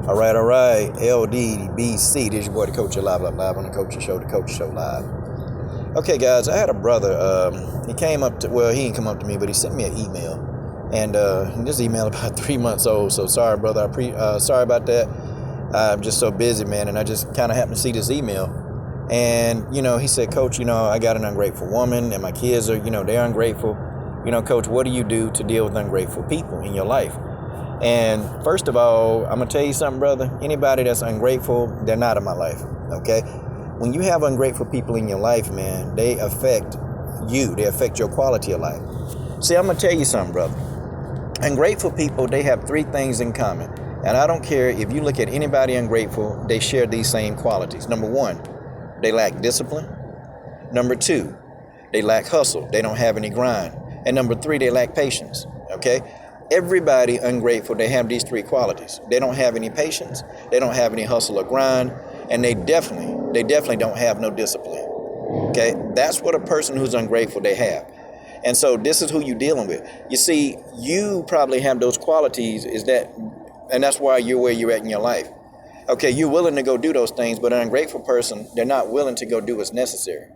All right. LDBC. This is your boy, the Coach Live on the Coach Show, the Coach Show Live. Okay, guys, I had a brother. He came up to, well, he didn't come up to me, but he sent me an email. And this email about 3 months old. So sorry, brother. Sorry about that. I'm just so busy, man. And I just kind of happened to see this email. And, he said, Coach, I got an ungrateful woman and my kids are, they're ungrateful. Coach, what do you do to deal with ungrateful people in your life? And first of all, I'm going to tell you something, brother. Anybody that's ungrateful, they're not in my life, okay? When you have ungrateful people in your life, man, they affect you. They affect your quality of life. See, I'm going to tell you something, brother. Ungrateful people, they have three things in common. And I don't care if you look at anybody ungrateful, they share these same qualities. Number one, they lack discipline. Number two, they lack hustle. They don't have any grind. And number three, they lack patience, okay? Everybody ungrateful, they have these three qualities. They don't have any patience, they don't have any hustle or grind, and they definitely don't have no discipline. Okay, that's what a person who's ungrateful they have. And so this is who you're dealing with. You see, you probably have those qualities, and that's why you're where you're at in your life. Okay, you're willing to go do those things, but an ungrateful person, they're not willing to go do what's necessary.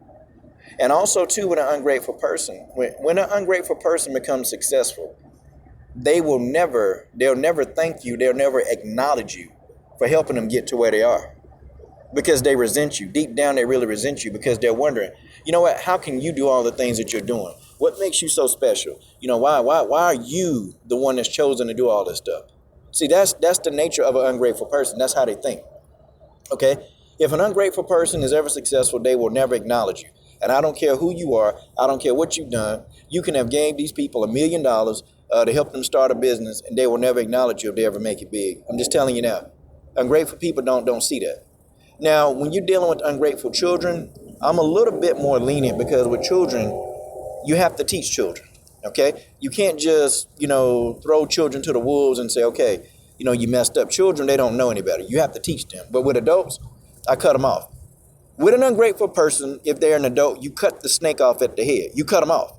And also too, with an ungrateful person, when an ungrateful person becomes successful, they'll never thank you. They'll never acknowledge you for helping them get to where they are, because they resent you. Deep down, they really resent you because they're wondering, how can you do all the things that you're doing? What makes you so special? Why are you the one that's chosen to do all this stuff? See, that's the nature of an ungrateful person. That's how they think. Okay. If an ungrateful person is ever successful, they will never acknowledge you. And I don't care who you are. I don't care what you've done. You can have gave these people $1 million to help them start a business, and they will never acknowledge you if they ever make it big. I'm just telling you now. Ungrateful people don't see that. Now, when you're dealing with ungrateful children, I'm a little bit more lenient, because with children, you have to teach children, okay? You can't just, throw children to the wolves and say, okay, you messed up. Children, they don't know any better. You have to teach them. But with adults, I cut them off. With an ungrateful person, if they're an adult, you cut the snake off at the head. You cut them off.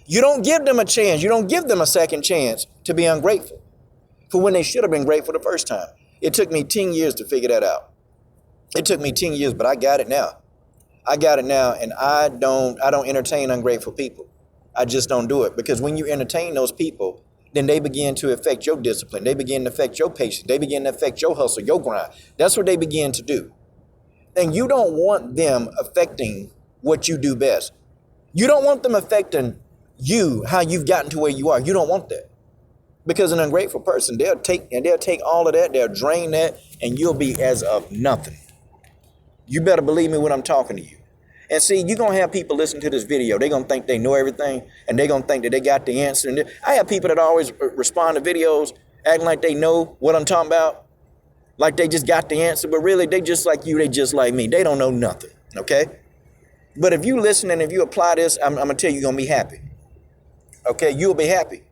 You don't give them a chance. You don't give them a second chance to be ungrateful for when they should have been grateful the first time. It took me 10 years to figure that out. It took me 10 years, but I got it now. And I don't entertain ungrateful people. I just don't do it, because when you entertain those people, then they begin to affect your discipline. They begin to affect your patience. They begin to affect your hustle, your grind. That's what they begin to do. And you don't want them affecting what you do best. You don't want them affecting you, how you've gotten to where you are. You don't want that. Because an ungrateful person, they'll take all of that, they'll drain that, and you'll be as of nothing. You better believe me when I'm talking to you. And see, you're going to have people listen to this video. They're going to think they know everything, and they're going to think that they got the answer. And I have people that always respond to videos acting like they know what I'm talking about, like they just got the answer, but really they just like you, they just like me. They don't know nothing, okay? But if you listen and if you apply this, I'm going to tell you, you're going to be happy. Okay, you'll be happy.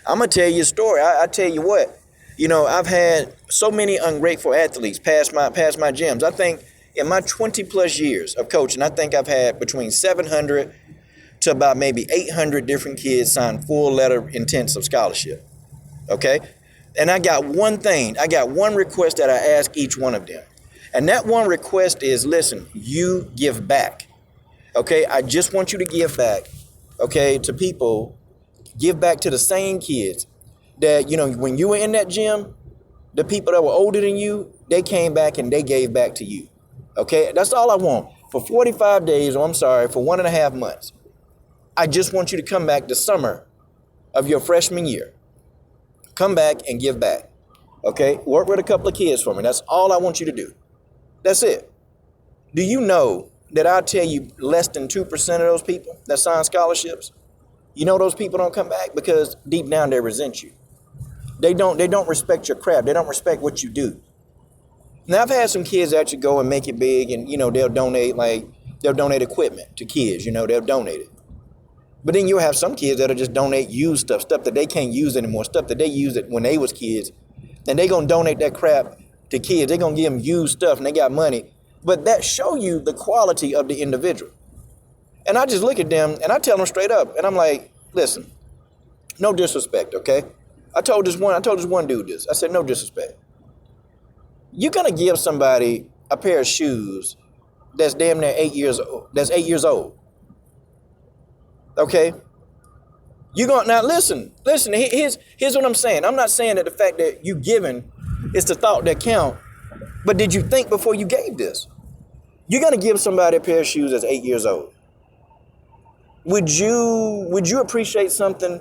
I'm going to tell you a story. I tell you what, I've had so many ungrateful athletes pass my gyms. I think in my 20 plus years of coaching, I think I've had between 700 to about maybe 800 different kids sign full letter intents of scholarship. Okay. And I got one request that I ask each one of them. And that one request is, listen, you give back. Okay. I just want you to give back, okay, to people. Give back to the same kids that, when you were in that gym, the people that were older than you, they came back and they gave back to you. Okay. That's all I want for 45 days. For 1.5 months. I just want you to come back the summer of your freshman year. Come back and give back. Okay. Work with a couple of kids for me. That's all I want you to do. That's it. Do you know that I'll tell you less than 2% of those people that sign scholarships? Those people don't come back because deep down they resent you. They don't respect your craft. They don't respect what you do. Now, I've had some kids actually go and make it big, and they'll donate equipment to kids. They'll donate it. But then you'll have some kids that'll just donate used stuff that they can't use anymore, stuff that they used it when they was kids, and they gonna donate that crap to kids. They're gonna give them used stuff, and they got money. But that show you the quality of the individual. And I just look at them and I tell them straight up, and I'm like, listen, no disrespect, okay? I told this one dude this. I said, no disrespect. You're gonna give somebody a pair of shoes that's damn near 8 years old. That's 8 years old. Okay. You're gonna now listen. Here's what I'm saying. I'm not saying that the fact that you giving is the thought that count, but did you think before you gave this? You're gonna give somebody a pair of shoes that's 8 years old. Would you appreciate something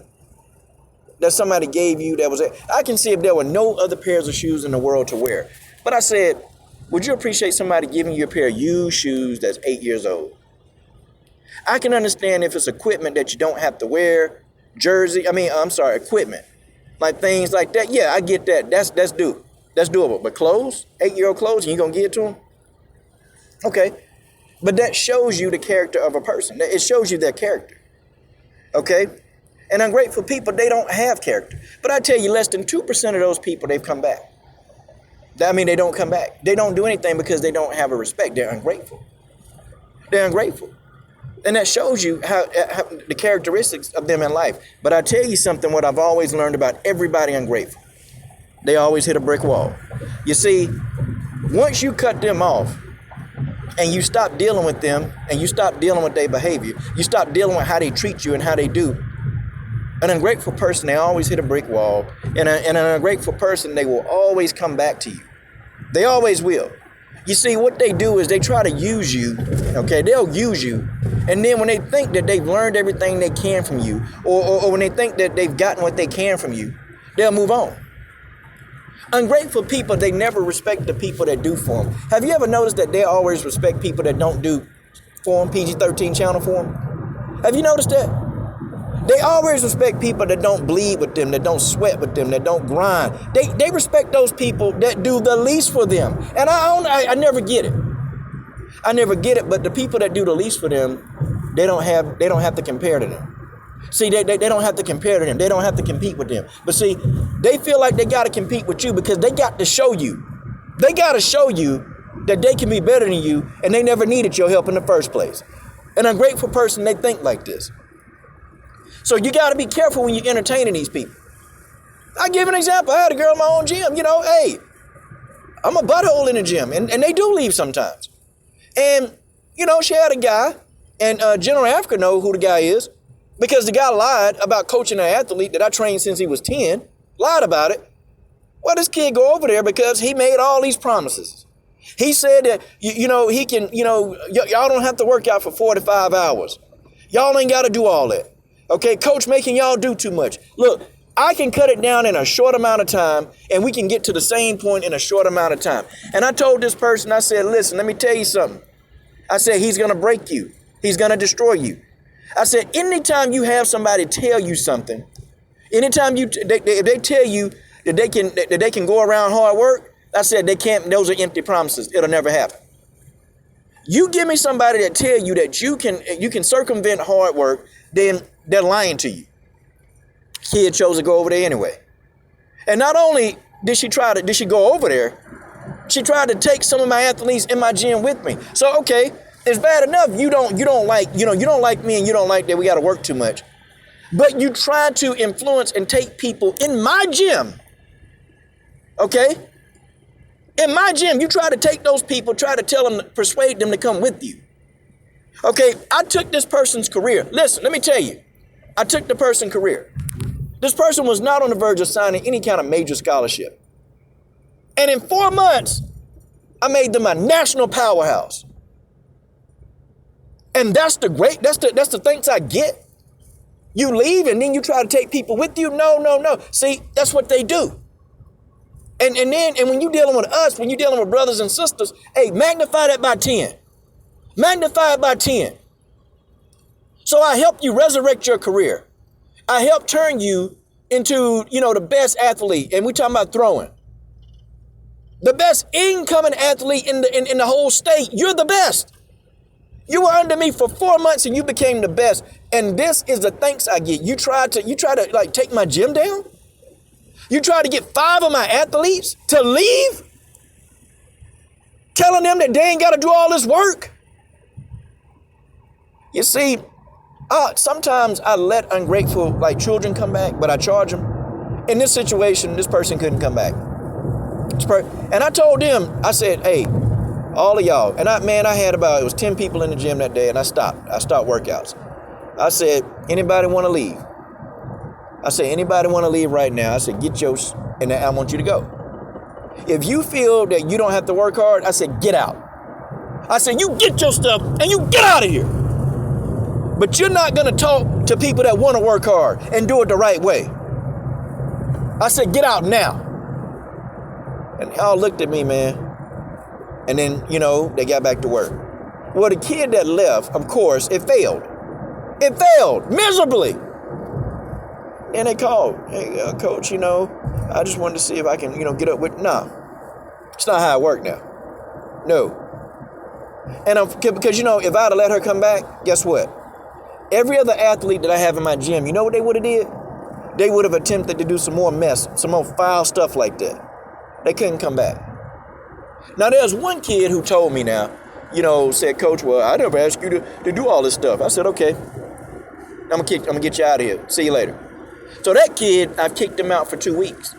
that somebody gave you that was I can see if there were no other pairs of shoes in the world to wear. But I said, would you appreciate somebody giving you a pair of used shoes that's 8 years old? I can understand if it's equipment that you don't have to wear, equipment, like things like that. Yeah, I get that. That's doable. But clothes, 8-year-old clothes, and you gonna give it to them? Okay, but that shows you the character of a person. It shows you their character. Okay, and ungrateful people, they don't have character. But I tell you, less than 2% of those people, they've come back. I mean, they don't come back. They don't do anything because they don't have a respect. They're ungrateful. They're ungrateful. And that shows you how the characteristics of them in life. But I tell you something, what I've always learned about everybody ungrateful. They always hit a brick wall. You see, once you cut them off and you stop dealing with them and you stop dealing with their behavior, you stop dealing with how they treat you and how they do, an ungrateful person, they always hit a brick wall. And an ungrateful person, they will always come back to you. They always will. You see, what they do is they try to use you, okay? They'll use you. And then when they think that they've learned everything they can from you, or when they think that they've gotten what they can from you, they'll move on. Ungrateful people, they never respect the people that do for them. Have you ever noticed that they always respect people that don't do for them, PG-13 channel for them? Have you noticed that? They always respect people that don't bleed with them, that don't sweat with them, that don't grind. They respect those people that do the least for them. And I never get it. I never get it, but the people that do the least for them, they don't have to compare to them. See, they don't have to compare to them. They don't have to compete with them. But see, they feel like they got to compete with you because they got to show you. They got to show you that they can be better than you and they never needed your help in the first place. An ungrateful person, they think like this. So you got to be careful when you're entertaining these people. I give an example. I had a girl in my own gym. Hey, I'm a butthole in the gym, and they do leave sometimes. And, she had a guy, and General Africa know who the guy is, because the guy lied about coaching an athlete that I trained since he was 10, lied about it. Well, this kid go over there because he made all these promises. He said that, he can, y'all don't have to work out for 45 hours. Y'all ain't got to do all that. Okay, coach making y'all do too much. Look, I can cut it down in a short amount of time and we can get to the same point in a short amount of time. And I told this person, I said, listen, let me tell you something. I said, he's going to break you. He's going to destroy you. I said, anytime you have somebody tell you something, anytime they tell you that they can go around hard work, I said, they can't, those are empty promises. It'll never happen. You give me somebody that tell you that you can circumvent hard work, then they're lying to you. Kid chose to go over there anyway. And not only did she go over there, she tried to take some of my athletes in my gym with me. So, okay, it's bad enough you don't like me and you don't like that we got to work too much. But you try to influence and take people in my gym. Okay? In my gym, you try to take those people, try to tell them, persuade them to come with you. Okay, I took this person's career. Listen, let me tell you. I took the person's career. This person was not on the verge of signing any kind of major scholarship. And in 4 months, I made them a national powerhouse. And that's the thanks I get. You leave and then you try to take people with you. No. See, that's what they do. And when you're dealing with us, when you're dealing with brothers and sisters, hey, magnify that by 10. Magnify it by 10. So I help you resurrect your career. I help turn you into, the best athlete. And we're talking about throwing. The best incoming athlete in the whole state. You're the best. You were under me for 4 months and you became the best. And this is the thanks I get. You try to like take my gym down? You try to get 5 of my athletes to leave? Telling them that they ain't got to do all this work? You see, sometimes I let ungrateful children come back, but I charge them. In this situation, this person couldn't come back. And I told them, I said, hey, all of y'all, and I had it was 10 people in the gym that day, and I stopped workouts. I said, anybody want to leave? I said, anybody want to leave right now? I said, get yours, and I want you to go. If you feel that you don't have to work hard, I said, get out. I said, you get your stuff and you get out of here. But you're not going to talk to people that want to work hard and do it the right way. I said, get out now. And they all looked at me, man. And then, they got back to work. Well, the kid that left, of course, it failed. It failed miserably. And they called, hey, coach, I just wanted to see if I can, get up with, no. It's not how it worked now. No. And because, if I'd have let her come back, guess what? Every other athlete that I have in my gym, you know what they would have did? They would have attempted to do some more mess, some more foul stuff like that. They couldn't come back. Now, there's one kid who told me now, said, Coach, well, I never asked you to do all this stuff. I said, okay, I'm gonna get you out of here. See you later. So that kid, I've kicked him out for 2 weeks.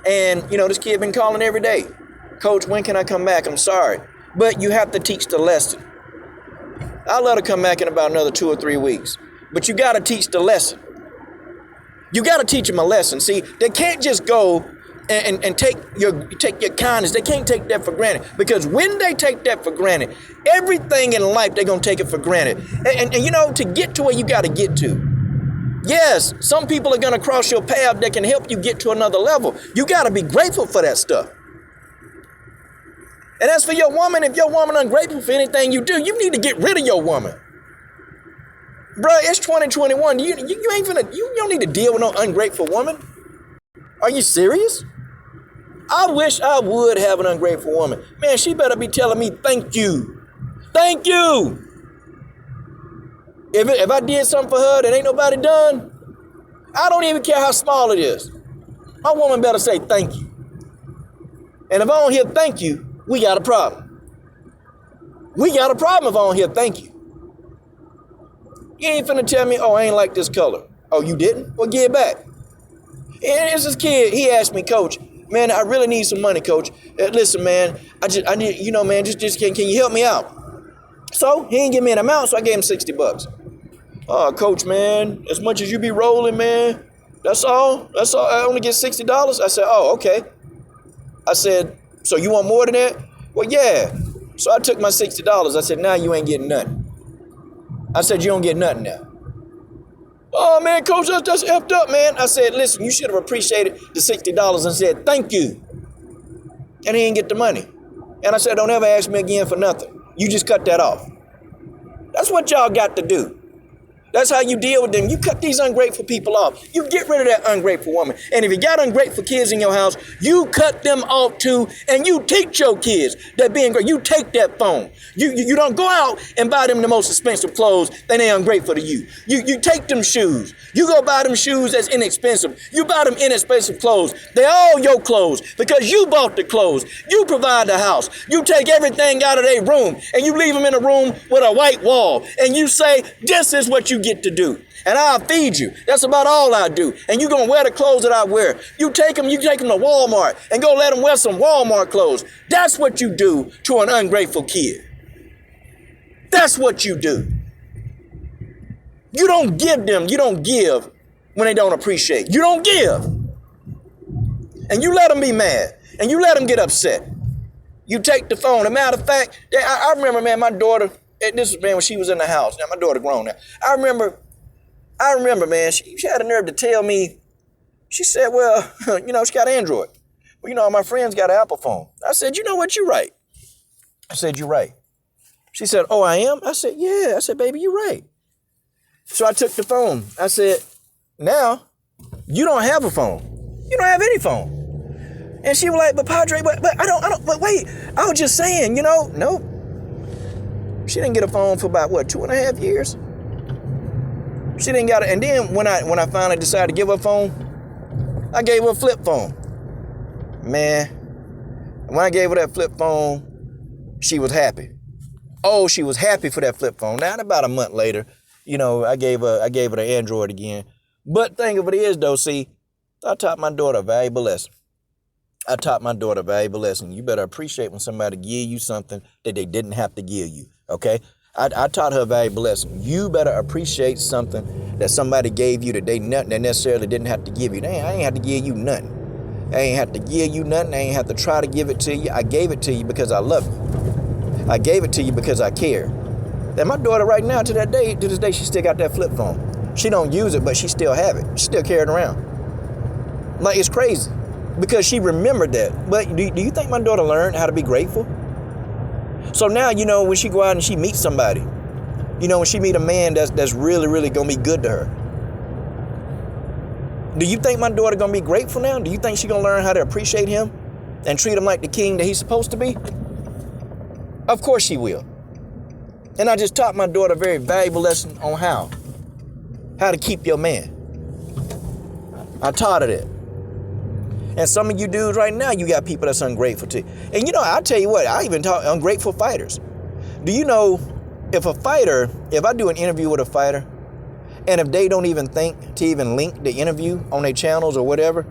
And, this kid been calling every day. Coach, when can I come back? I'm sorry. But you have to teach the lesson. I'll let her come back in about another 2 or 3 weeks. But you got to teach the lesson. You got to teach them a lesson. See, they can't just go and take your kindness. They can't take that for granted. Because when they take that for granted, everything in life, they're going to take it for granted. And to get to where you got to get to. Yes, some people are going to cross your path that can help you get to another level. You got to be grateful for that stuff. And as for your woman, if your woman ungrateful for anything you do, you need to get rid of your woman. Bruh, it's 2021. You don't need to deal with no ungrateful woman. Are you serious? I wish I would have an ungrateful woman. Man, she better be telling me thank you. Thank you. If I did something for her that ain't nobody done, I don't even care how small it is. My woman better say thank you. And if I don't hear thank you, we got a problem. We got a problem if I don't hear thank you. You ain't finna tell me, oh, I ain't like this color. Oh, you didn't? Well, give it back. And there's this kid, he asked me, Coach, man, I really need some money, Coach. Listen, man, I need, man, just can you help me out? So he didn't give me an amount, so I gave him $60. Oh, Coach, man, as much as you be rolling, man, that's all. I only get $60. I said, oh, okay. I said, so you want more than that? Well, yeah. So I took my $60. I said, now you ain't getting nothing. I said, you don't get nothing now. Oh, man, Coach, that's effed up, man. I said, listen, you should have appreciated the $60 and said, thank you. And he didn't get the money. And I said, don't ever ask me again for nothing. You just cut that off. That's what y'all got to do. That's how you deal with them. You cut these ungrateful people off. You get rid of that ungrateful woman. And if you got ungrateful kids in your house, you cut them off too, and you teach your kids that being great. You take that phone. You don't go out and buy them the most expensive clothes, then they ungrateful to you. You take them shoes. You go buy them shoes that's inexpensive. You buy them inexpensive clothes. They're all your clothes because you bought the clothes. You provide the house. You take everything out of their room and you leave them in a room with a white wall. And you say, this is what you get to do. And I'll feed you. That's about all I do. And you're going to wear the clothes that I wear. You take them to Walmart and go let them wear some Walmart clothes. That's what you do to an ungrateful kid. That's what you do. You don't give when they don't appreciate. You don't give. And you let them be mad. And you let them get upset. You take the phone. As a matter of fact, I remember, man, my daughter, this was, man, when she was in the house. Now, my daughter grown now. I remember, man, she had a nerve to tell me, she said, well, she got Android. Well, my friend's got an Apple phone. I said, you know what, you're right. I said, you're right. She said, oh, I am? I said, yeah. I said, baby, you're right. So I took the phone. I said, now, you don't have a phone. You don't have any phone. And she was like, but Padre, but wait, I was just saying, no. She didn't get a phone for about, 2.5 years? She didn't got it. And then when I finally decided to give her a phone, I gave her a flip phone. Man, when I gave her that flip phone, she was happy. Oh, she was happy for that flip phone. Now, about a month later, I gave her the Android again. But thing of it is, though, see, I taught my daughter a valuable lesson. I taught my daughter a valuable lesson. You better appreciate when somebody give you something that they didn't have to give you, okay? I taught her a valuable lesson. You better appreciate something that somebody gave you that they necessarily didn't have to give you. I ain't have to give you nothing. I ain't have to give you nothing. I ain't have to try to give it to you. I gave it to you because I love you. I gave it to you because I care. And my daughter right now, to this day, she still got that flip phone. She don't use it, but she still have it. She still carry it around. Like, it's crazy because she remembered that. But do you think my daughter learned how to be grateful? So now, when she go out and she meets somebody, when she meet a man that's really, really going to be good to her, do you think my daughter going to be grateful now? Do you think she going to learn how to appreciate him and treat him like the king that he's supposed to be? Of course she will. And I just taught my daughter a very valuable lesson on how to keep your man. I taught her that. And some of you dudes right now, you got people that's ungrateful to you. And I tell you what, I even taught ungrateful fighters. Do you know if I do an interview with a fighter, and if they don't even think to even link the interview on their channels or whatever,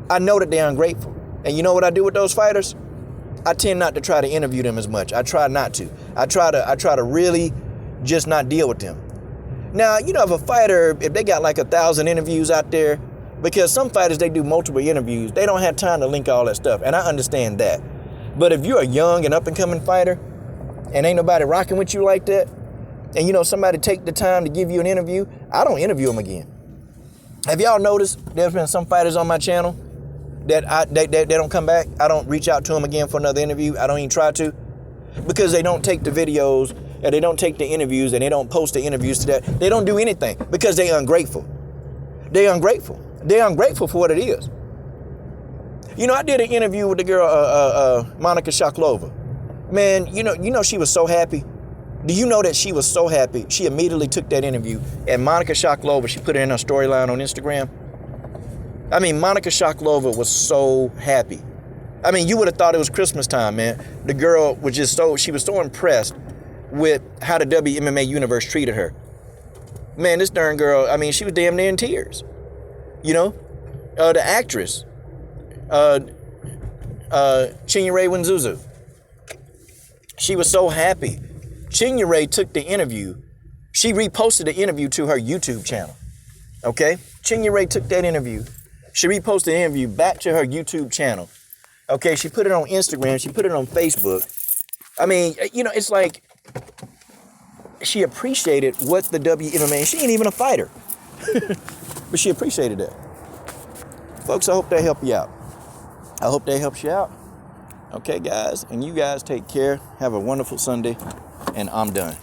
I know that they're ungrateful. And you know what I do with those fighters? I tend not to try to interview them as much. I try not to. I try to really just not deal with them. Now, if a fighter, if they got like 1,000 interviews out there, because some fighters, they do multiple interviews. They don't have time to link all that stuff. And I understand that. But if you're a young and up and coming fighter and ain't nobody rocking with you like that, and somebody take the time to give you an interview, I don't interview them again. Have y'all noticed there's been some fighters on my channel that they don't come back? I don't reach out to them again for another interview. I don't even try to, because they don't take the videos and they don't take the interviews and they don't post the interviews to that. They don't do anything because they're ungrateful. They're ungrateful. They're ungrateful for what it is. I did an interview with the girl, Monica Shaklova. Man, she was so happy. Do you know that she was so happy? She immediately took that interview, and Monica Shaklova, she put it in her storyline on Instagram. I mean, Monica Shaklova was so happy. I mean, you would have thought it was Christmas time, man. The girl was she was so impressed with how the WMMA universe treated her. Man, this darn girl, I mean, she was damn near in tears. The actress, Chinyere Wenzuzu, she was so happy. Chinyere took the interview. She reposted the interview to her YouTube channel. Okay? Chinyere took that interview. She reposted the interview back to her YouTube channel. Okay? She put it on Instagram. She put it on Facebook. I mean, it's like she appreciated what the WMMA, she ain't even a fighter. But she appreciated that. Folks, I hope that helped you out. I hope that helps you out. Okay, guys, and you guys take care. Have a wonderful Sunday, and I'm done.